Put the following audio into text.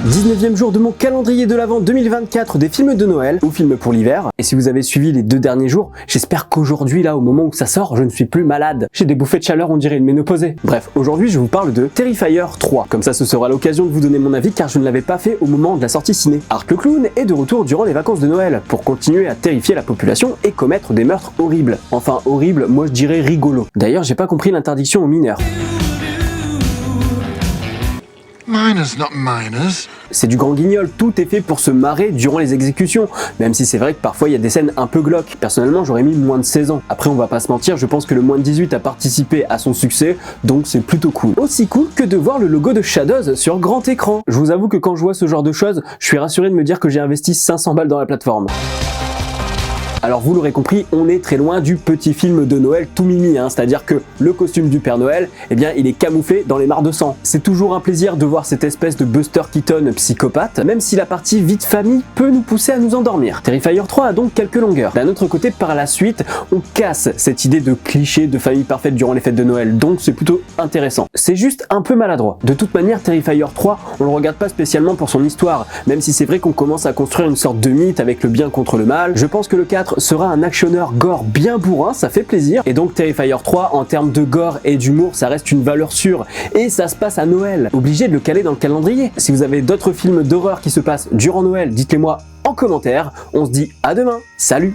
19e jour de mon calendrier de l'Avent 2024 des films de Noël ou films pour l'hiver. Et si vous avez suivi les 2 derniers jours, j'espère qu'aujourd'hui, là, au moment où ça sort, je ne suis plus malade. J'ai des bouffées de chaleur, on dirait une ménopausée. Bref, aujourd'hui, je vous parle de Terrifier 3. Comme ça, ce sera l'occasion de vous donner mon avis car je ne l'avais pas fait au moment de la sortie ciné. Art le clown est de retour durant les vacances de Noël pour continuer à terrifier la population et commettre des meurtres horribles. Enfin, horribles, moi je dirais rigolo. D'ailleurs, j'ai pas compris l'interdiction aux mineurs. Minors, not minors. C'est du grand guignol, tout est fait pour se marrer durant les exécutions, même si c'est vrai que parfois il y a des scènes un peu glauques. Personnellement, j'aurais mis moins de 16 ans. Après, on va pas se mentir, je pense que le moins de 18 a participé à son succès, donc c'est plutôt cool. Aussi cool que de voir le logo de Shadows sur grand écran. Je vous avoue que quand je vois ce genre de choses, je suis rassuré de me dire que j'ai investi 500 balles dans la plateforme. Alors vous l'aurez compris, on est très loin du petit film de Noël tout mimi, c'est-à-dire que le costume du Père Noël, eh bien il est camouflé dans les mares de sang. C'est toujours un plaisir de voir cette espèce de Buster Keaton psychopathe, même si la partie vie de famille peut nous pousser à nous endormir. Terrifier 3 a donc quelques longueurs. D'un autre côté, par la suite, on casse cette idée de cliché de famille parfaite durant les fêtes de Noël, donc c'est plutôt intéressant. C'est juste un peu maladroit. De toute manière, Terrifier 3, on le regarde pas spécialement pour son histoire, même si c'est vrai qu'on commence à construire une sorte de mythe avec le bien contre le mal. Je pense que le 4 sera un actionneur gore bien bourrin, ça fait plaisir. Et donc Terrifier 3, en termes de gore et d'humour, ça reste une valeur sûre. Et ça se passe à Noël. Obligé de le caler dans le calendrier. Si vous avez d'autres films d'horreur qui se passent durant Noël, dites-les moi en commentaire. On se dit à demain. Salut!